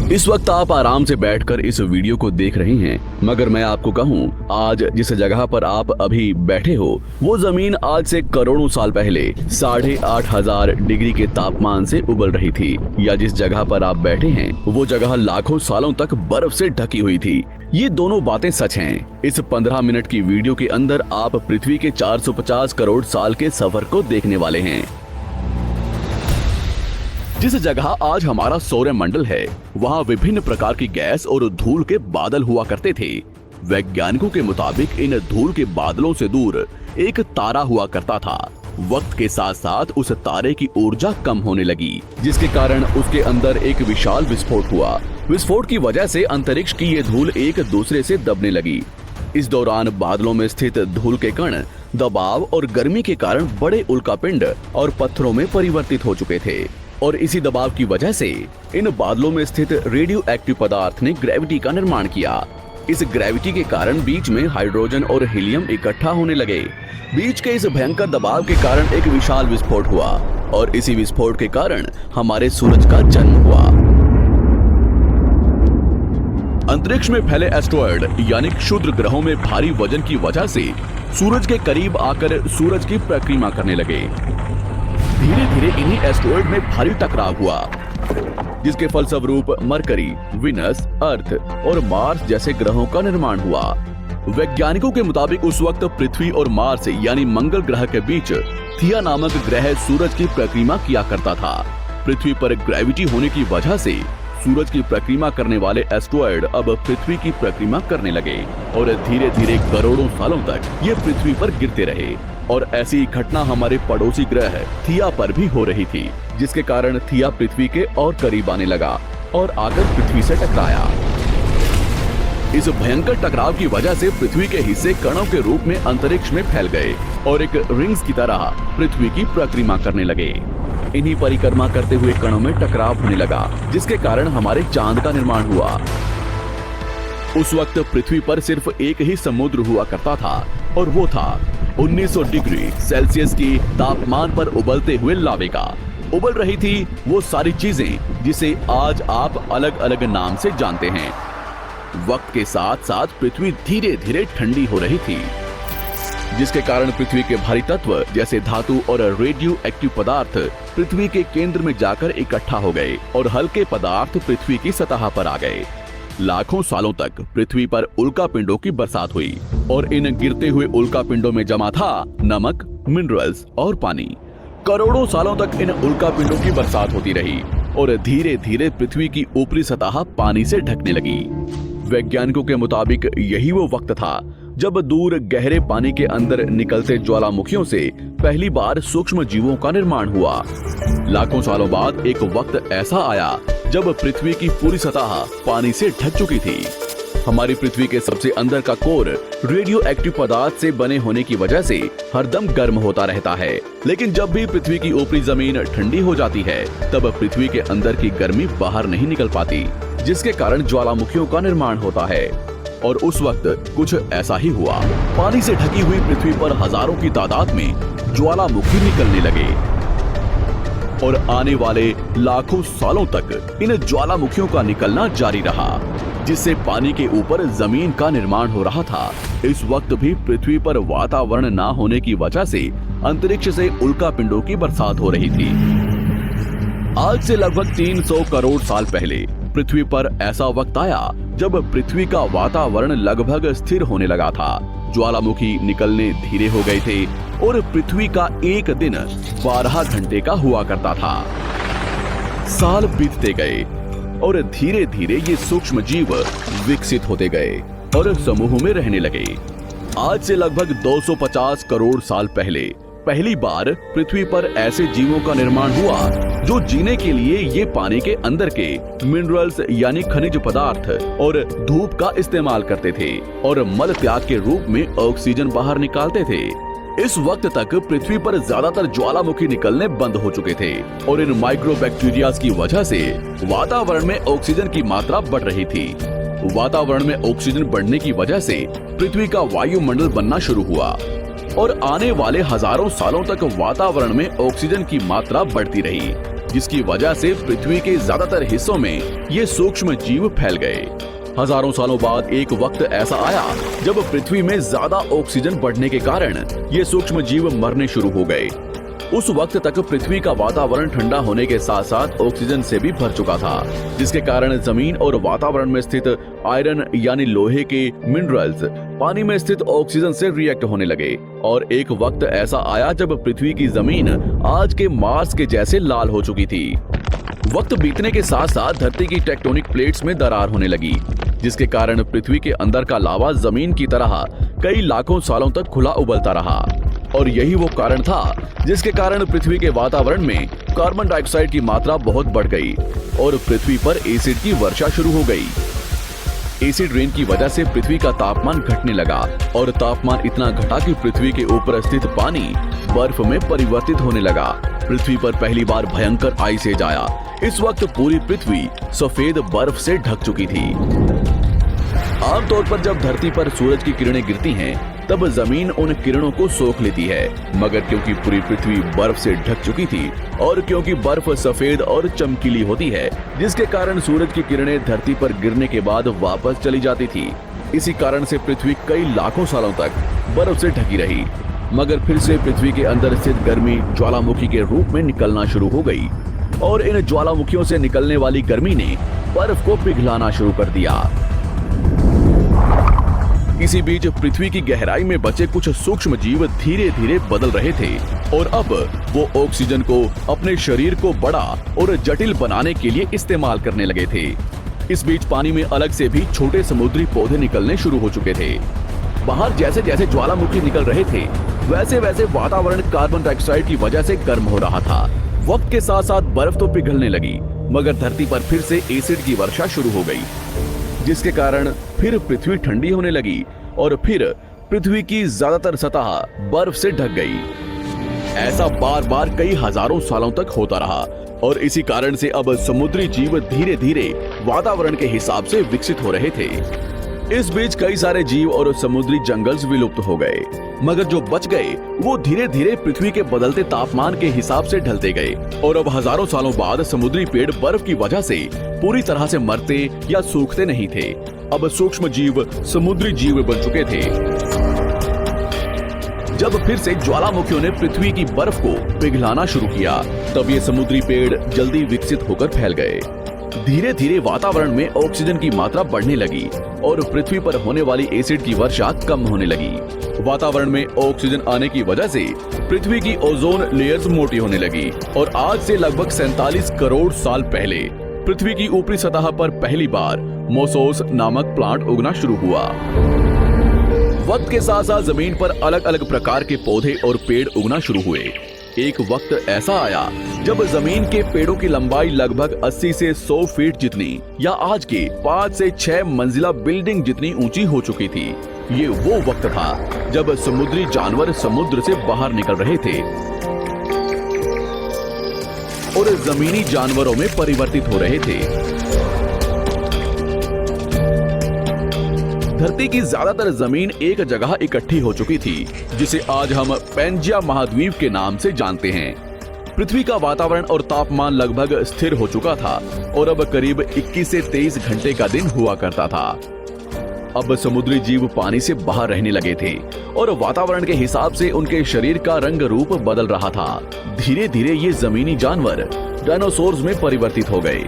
इस वक्त आप आराम से बैठकर इस वीडियो को देख रहे हैं, मगर मैं आपको कहूं, आज जिस जगह पर आप अभी बैठे हो वो जमीन आज से करोड़ों साल पहले 8,500 डिग्री के तापमान से उबल रही थी, या जिस जगह पर आप बैठे हैं वो जगह लाखों सालों तक बर्फ से ढकी हुई थी। ये दोनों बातें सच हैं। इस 15 मिनट की वीडियो के अंदर आप पृथ्वी के 450 करोड़ साल के सफर को देखने वाले हैं। जिस जगह आज हमारा सौरमंडल है वहाँ विभिन्न प्रकार की गैस और धूल के बादल हुआ करते थे। वैज्ञानिकों के मुताबिक इन धूल के बादलों से दूर एक तारा हुआ करता था। वक्त के साथ साथ उस तारे की ऊर्जा कम होने लगी, जिसके कारण उसके अंदर एक विशाल विस्फोट हुआ। विस्फोट की वजह से अंतरिक्ष की ये धूल एक दूसरे से दबने लगी। इस दौरान बादलों में स्थित धूल के कण दबाव और गर्मी के कारण बड़े उल्कापिंड और पत्थरों में परिवर्तित हो चुके थे, और इसी दबाव की वजह से इन बादलों में स्थित रेडियो एक्टिव पदार्थ ने ग्रेविटी का निर्माण किया। इस ग्रेविटी के कारण बीच में हाइड्रोजन और हीलियम इकट्ठा होने लगे। बीच के इस भयंकर दबाव के कारण एक विशाल विस्फोट हुआ, और इसी विस्फोट के कारण हमारे सूरज का जन्म हुआ। अंतरिक्ष में फैले एस्टेरॉयड यानी क्षुद्र ग्रहों में भारी वजन की वजह से सूरज के करीब आकर सूरज की परिक्रमा करने लगे। धीरे धीरे इन्हीं एस्टेरॉयड में भारी टकराव हुआ, जिसके फलस्वरूप मरकरी, विनस, अर्थ और मार्स जैसे ग्रहों का निर्माण हुआ। वैज्ञानिकों के मुताबिक उस वक्त पृथ्वी और मार्स यानी मंगल ग्रह के बीच थिया नामक ग्रह सूरज की परिक्रमा किया करता था। पृथ्वी पर ग्रेविटी होने की वजह से सूरज की परिक्रमा करने वाले एस्टेरॉयड अब पृथ्वी की परिक्रमा करने लगे, और धीरे धीरे करोड़ों सालों तक ये पृथ्वी पर गिरते रहे। और ऐसी घटना हमारे पड़ोसी ग्रह थिया पर भी हो रही थी, जिसके कारण थिया पृथ्वी के और करीब आने लगा और आकर पृथ्वी से टकराया। इस भयंकर टकराव की वजह से पृथ्वी के हिस्से कणों के रूप में अंतरिक्ष में फैल गए और एक रिंग्स की तरह पृथ्वी की परिक्रमा करने लगे। इन्हीं परिक्रमा करते हुए कणों में टकराव होने लगा, जिसके कारण हमारे चांद का निर्माण हुआ। उस वक्त पृथ्वी पर सिर्फ एक ही समुद्र हुआ करता था, और वो था 1900 डिग्री सेल्सियस की तापमान पर उबलते हुए लावे का। उबल रही थी वो सारी चीजें जिसे आज आप अलग अलग नाम से जानते हैं। वक्त के साथ साथ पृथ्वी धीरे धीरे ठंडी हो रही थी, जिसके कारण पृथ्वी के भारी तत्व जैसे धातु और रेडियो एक्टिव पदार्थ पृथ्वी के केंद्र में जाकर इकट्ठा हो गए, और हल्के पदार्थ पृथ्वी की सतह पर आ गए। लाखों सालों तक पृथ्वी पर उल्कापिंडों की बरसात हुई, और इन गिरते हुए उल्कापिंडों में जमा था नमक, मिनरल्स और पानी। करोड़ों सालों तक इन उल्कापिंडों की बरसात होती रही, और धीरे धीरे पृथ्वी की ऊपरी सतह पानी से ढकने लगी। वैज्ञानिकों के मुताबिक यही वो वक्त था जब दूर गहरे पानी के अंदर निकलते ज्वालामुखियों से पहली बार सूक्ष्म जीवों का निर्माण हुआ। लाखों सालों बाद एक वक्त ऐसा आया जब पृथ्वी की पूरी सतह पानी से ढक चुकी थी। हमारी पृथ्वी के सबसे अंदर का कोर रेडियो एक्टिव पदार्थ से बने होने की वजह से हरदम गर्म होता रहता है, लेकिन जब भी पृथ्वी की ऊपरी जमीन ठंडी हो जाती है तब पृथ्वी के अंदर की गर्मी बाहर नहीं निकल पाती, जिसके कारण ज्वालामुखियों का निर्माण होता है। और उस वक्त कुछ ऐसा ही हुआ। पानी से ढकी हुई पृथ्वी पर हजारों की तादाद में ज्वालामुखी निकलने लगे, और आने वाले लाखों सालों तक इन ज्वालामुखियों का निकलना जारी रहा, जिससे पानी के ऊपर जमीन का निर्माण हो रहा था। इस वक्त भी पृथ्वी पर वातावरण न होने की वजह से अंतरिक्ष से उल्कापिंडों की बरसात हो रही थी। आज से लगभग 300 करोड़ साल पहले पृथ्वी पर ऐसा वक्त आया जब पृथ्वी का वातावरण लगभग स्थिर होने लगा था। ज्वालामुखी निकलने धीरे हो गए थे, और पृथ्वी का एक दिन 12 घंटे का हुआ करता था। साल बीतते गए, और धीरे धीरे ये सूक्ष्म जीव विकसित होते गए और समूह में रहने लगे। आज से लगभग 250 करोड़ साल पहले पहली बार पृथ्वी पर ऐसे जीवों का निर्माण हुआ जो जीने के लिए ये पानी के अंदर के मिनरल्स यानी खनिज पदार्थ और धूप का इस्तेमाल करते थे, और मल त्याग के रूप में ऑक्सीजन बाहर निकालते थे। इस वक्त तक पृथ्वी पर ज्यादातर ज्वालामुखी निकलने बंद हो चुके थे, और इन माइक्रोबैक्टीरिया की वजह से वातावरण में ऑक्सीजन की मात्रा बढ़ रही थी। वातावरण में ऑक्सीजन बढ़ने की वजह से पृथ्वी का वायुमंडल बनना शुरू हुआ, और आने वाले हजारों सालों तक वातावरण में ऑक्सीजन की मात्रा बढ़ती रही, जिसकी वजह से पृथ्वी के ज्यादातर हिस्सों में ये सूक्ष्म जीव फैल गए। हजारों सालों बाद एक वक्त ऐसा आया जब पृथ्वी में ज्यादा ऑक्सीजन बढ़ने के कारण ये सूक्ष्म जीव मरने शुरू हो गए। उस वक्त तक पृथ्वी का वातावरण ठंडा होने के साथ साथ ऑक्सीजन से भी भर चुका था, जिसके कारण जमीन और वातावरण में स्थित आयरन यानी लोहे के मिनरल्स पानी में स्थित ऑक्सीजन से रिएक्ट होने लगे। और एक वक्त ऐसा आया जब पृथ्वी की जमीन आज के मार्स के जैसे लाल हो चुकी थी। वक्त बीतने के साथ साथ धरती की टेक्टोनिक प्लेट्स में दरार होने लगी, जिसके कारण पृथ्वी के अंदर का लावा जमीन की तरह कई लाखों सालों तक खुला उबलता रहा। और यही वो कारण था जिसके कारण पृथ्वी के वातावरण में कार्बन डाइऑक्साइड की मात्रा बहुत बढ़ गई और पृथ्वी पर एसिड की वर्षा शुरू हो गई। एसिड रेन की वजह से पृथ्वी का तापमान घटने लगा और तापमान इतना घटा कि पृथ्वी के ऊपर स्थित पानी बर्फ में परिवर्तित होने लगा। पृथ्वी पर पहली बार भयंकर आइस एज आया। इस वक्त पूरी पृथ्वी सफेद बर्फ से ढक चुकी थी। आमतौर पर जब धरती पर सूरज की किरणें गिरती हैं, तब जमीन उन किरणों को सोख लेती है, मगर क्योंकि पूरी पृथ्वी बर्फ से ढक चुकी थी और क्योंकि बर्फ सफेद और चमकीली होती है, जिसके कारण सूरज की किरणें धरती पर गिरने के बाद वापस चली जाती थी। इसी कारण से पृथ्वी कई लाखों सालों तक बर्फ से ढकी रही, मगर फिर से पृथ्वी के अंदर स्थित गर्मी ज्वालामुखी के रूप में निकलना शुरू हो गई और इन ज्वालामुखियों से निकलने वाली गर्मी ने बर्फ को पिघलाना शुरू कर दिया। इसी बीच पृथ्वी की गहराई में बचे कुछ सूक्ष्म जीव धीरे धीरे बदल रहे थे और अब वो ऑक्सीजन को अपने शरीर को बड़ा और जटिल बनाने के लिए इस्तेमाल करने लगे थे। इस बीच पानी में अलग से भी छोटे समुद्री पौधे निकलने शुरू हो चुके थे। बाहर जैसे जैसे ज्वालामुखी निकल रहे थे, वैसे वैसे वातावरण कार्बन डाइऑक्साइड की वजह से गर्म हो रहा था। वक्त के साथ साथ बर्फ तो पिघलने लगी, मगर धरती पर फिर से एसिड की वर्षा शुरू हो गई, जिसके कारण फिर पृथ्वी ठंडी होने लगी और फिर पृथ्वी की ज्यादातर सतह बर्फ से ढक गई। ऐसा बार बार कई हजारों सालों तक होता रहा और इसी कारण से अब समुद्री जीव धीरे धीरे वातावरण के हिसाब से विकसित हो रहे थे। इस बीच कई सारे जीव और समुद्री जंगल विलुप्त हो गए, मगर जो बच गए वो धीरे धीरे पृथ्वी के बदलते तापमान के हिसाब से ढलते गए और अब हजारों सालों बाद समुद्री पेड़ बर्फ की वजह से पूरी तरह से मरते या सूखते नहीं थे। अब सूक्ष्म जीव समुद्री जीव बन चुके थे। जब फिर से ज्वालामुखियों ने पृथ्वी की बर्फ को पिघलाना शुरू किया, तब ये समुद्री पेड़ जल्दी विकसित होकर फैल गए। धीरे धीरे वातावरण में ऑक्सीजन की मात्रा बढ़ने लगी और पृथ्वी पर होने वाली एसिड की वर्षा कम होने लगी। वातावरण में ऑक्सीजन आने की वजह से पृथ्वी की ओजोन लेयर्स मोटी होने लगी और आज से लगभग 47 करोड़ साल पहले पृथ्वी की ऊपरी सतह पर पहली बार मोसोस नामक प्लांट उगना शुरू हुआ। वक्त के साथ साथ जमीन पर अलग अलग प्रकार के पौधे और पेड़ उगना शुरू हुए। एक वक्त ऐसा आया जब जमीन के पेड़ों की लंबाई लगभग 80 से 100 फीट जितनी या आज के 5 से 6 मंजिला बिल्डिंग जितनी ऊंची हो चुकी थी। ये वो वक्त था जब समुद्री जानवर समुद्र से बाहर निकल रहे थे और जमीनी जानवरों में परिवर्तित हो रहे थे। धरती की ज्यादातर जमीन एक जगह इकट्ठी हो चुकी थी, जिसे आज हम पैंजिया महाद्वीप के नाम से जानते हैं। पृथ्वी का वातावरण और तापमान लगभग स्थिर हो चुका था और अब करीब 21 से 23 घंटे का दिन हुआ करता था। अब समुद्री जीव पानी से बाहर रहने लगे थे और वातावरण के हिसाब से उनके शरीर का रंग रूप बदल रहा था। धीरे धीरे ये जमीनी जानवर डायनासोर्स में परिवर्तित हो गए।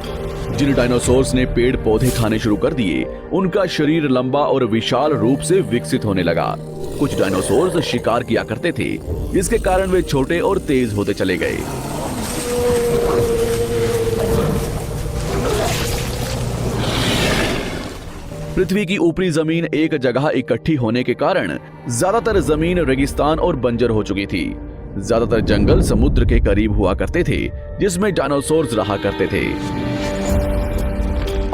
जिन डायनासोर्स ने पेड़ पौधे खाने शुरू कर दिए, उनका शरीर लंबा और विशाल रूप से विकसित होने लगा। कुछ डायनासोर्स शिकार किया करते थे, जिसके कारण वे छोटे और तेज होते चले गए। पृथ्वी की ऊपरी जमीन एक जगह इकट्ठी होने के कारण ज्यादातर जमीन रेगिस्तान और बंजर हो चुकी थी। ज्यादातर जंगल समुद्र के करीब हुआ करते थे, जिसमें डायनासोर्स रहा करते थे।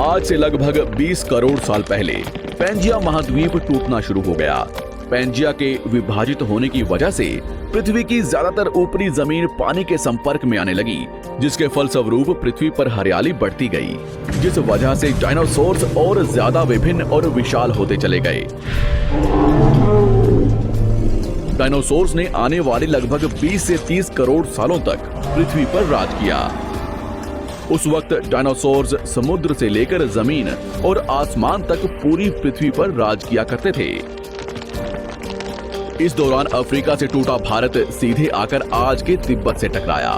आज से लगभग 20 करोड़ साल पहले पैंजिया महाद्वीप टूटना शुरू हो गया। पैंजिया के विभाजित होने की वजह से पृथ्वी की ज्यादातर ऊपरी जमीन पानी के संपर्क में आने लगी, जिसके फलस्वरूप पृथ्वी पर हरियाली बढ़ती गई, जिस वजह से डायनासोर्स और ज्यादा विभिन्न और विशाल होते चले गए। डायनासोर्स ने आने वाले लगभग 20 से 30 करोड़ सालों तक पृथ्वी पर राज किया। उस वक्त डायनासोर्स समुद्र से लेकर जमीन और आसमान तक पूरी पृथ्वी पर राज किया करते थे। इस दौरान अफ्रीका से टूटा भारत सीधे आकर आज के तिब्बत से टकराया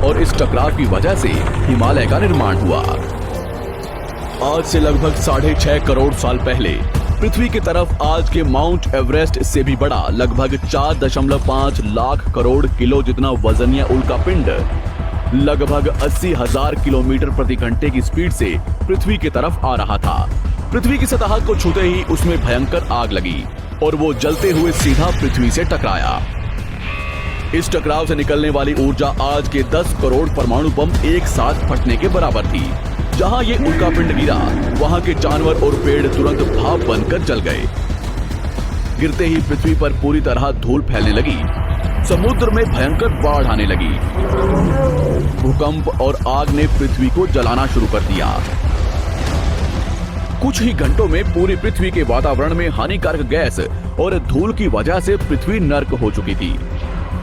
और इस टकराव की वजह से हिमालय का निर्माण हुआ। आज से लगभग 6.5 करोड़ साल पहले पृथ्वी की तरफ आज के माउंट एवरेस्ट से भी बड़ा लगभग 4.5 लाख करोड़ किलो जितना वजनिया उल्कापिंड लगभग 80,000 किलोमीटर प्रति घंटे की स्पीड से पृथ्वी की तरफ आ रहा था। पृथ्वी की सतह को छूते ही उसमें भयंकर आग लगी और वो जलते हुए सीधा पृथ्वी से टकराया। इस टकराव से निकलने वाली ऊर्जा आज के 10 करोड़ परमाणु बम एक साथ फटने के बराबर थी। जहां ये उल्कापिंड गिरा, वहां के जानवर और पेड़ तुरंत भाप बनकर जल गए। गिरते ही पृथ्वी पर पूरी तरह धूल फैलने लगी। समुद्र में भयंकर बाढ़ आने लगी। भूकंप और आग ने पृथ्वी को जलाना शुरू कर दिया। कुछ ही घंटों में पूरी पृथ्वी के वातावरण में हानिकारक गैस और धूल की वजह से पृथ्वी नर्क हो चुकी थी।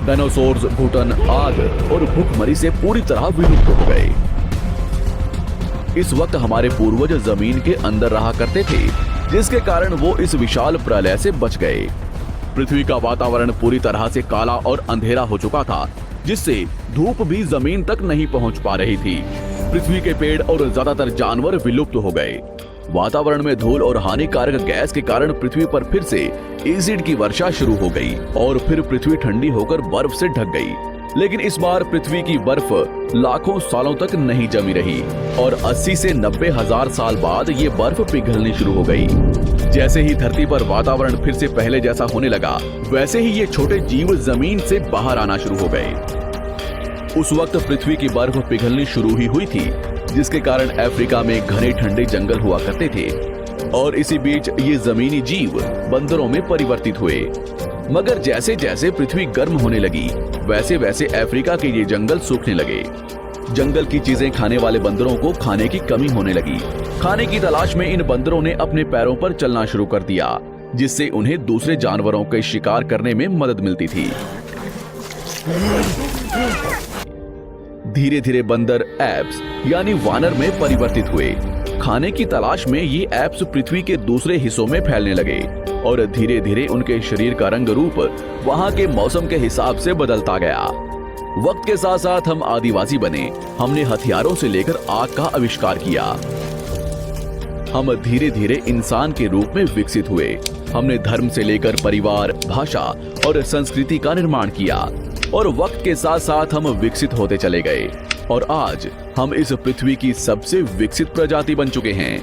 डायनासोर्स, घुटन, आग और भूखमरी से पूरी तरह विलुप्त हो गए। इस वक्त हमारे पूर्वज जमीन के अंदर रहा करते थे, जिसके कारण वो इस विशाल प्रलय से बच गए। पृथ्वी का वातावरण पूरी तरह से काला और अंधेरा हो चुका था, जिससे धूप भी जमीन तक नहीं पहुंच पा रही थी। पृथ्वी के पेड़ और ज्यादातर जानवर विलुप्त हो गए। वातावरण में धूल और हानिकारक गैस के कारण पृथ्वी पर फिर से एसिड की वर्षा शुरू हो गई और फिर पृथ्वी ठंडी होकर बर्फ से ढक गई। लेकिन इस बार पृथ्वी की बर्फ लाखों सालों तक नहीं जमी रही और 80 से 90 हजार साल बाद ये बर्फ पिघलनी शुरू हो गई। जैसे ही धरती पर वातावरण फिर से पहले जैसा होने लगा, वैसे ही ये छोटे जीव जमीन से बाहर आना शुरू हो गए। उस वक्त पृथ्वी की बर्फ पिघलनी शुरू ही हुई थी, जिसके कारण अफ्रीका में घने ठंडे जंगल हुआ करते थे और इसी बीच ये जमीनी जीव बंदरों में परिवर्तित हुए। मगर जैसे जैसे पृथ्वी गर्म होने लगी, वैसे वैसे अफ्रीका के ये जंगल सूखने लगे। जंगल की चीजें खाने वाले बंदरों को खाने की कमी होने लगी। खाने की तलाश में इन बंदरों ने अपने पैरों पर चलना शुरू कर दिया, जिससे उन्हें दूसरे जानवरों के शिकार करने में मदद मिलती थी। धीरे धीरे बंदर एप्स यानी वानर में परिवर्तित हुए। खाने की तलाश में ये एप्स पृथ्वी के दूसरे हिस्सों में फैलने लगे और धीरे धीरे उनके शरीर का रंग रूप वहां के मौसम के हिसाब से बदलता गया। वक्त के साथ साथ हम आदिवासी बने। हमने हथियारों से लेकर आग का आविष्कार किया। हम धीरे धीरे इंसान के रूप में विकसित हुए। हमने धर्म से लेकर परिवार, भाषा और संस्कृति का निर्माण किया और वक्त के साथ साथ हम विकसित होते चले गए और आज हम इस पृथ्वी की सबसे विकसित प्रजाति बन चुके हैं।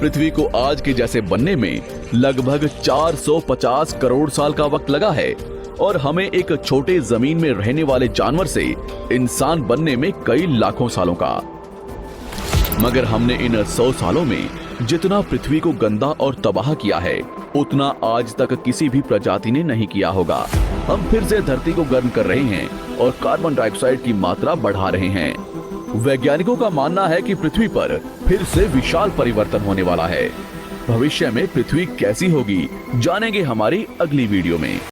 पृथ्वी को आज के जैसे बनने में लगभग 450 करोड़ साल का वक्त लगा है और हमें एक छोटे जमीन में रहने वाले जानवर से इंसान बनने में कई लाखों सालों का। मगर हमने इन 100 सालों में जितना पृथ्वी को गंदा और तबाह किया है, उतना आज तक किसी भी प्रजाति ने नहीं किया होगा। हम फिर से धरती को गर्म कर रहे हैं और कार्बन डाइऑक्साइड की मात्रा बढ़ा रहे हैं। वैज्ञानिकों का मानना है कि पृथ्वी पर फिर से विशाल परिवर्तन होने वाला है। भविष्य में पृथ्वी कैसी होगी, जानेंगे हमारी अगली वीडियो में।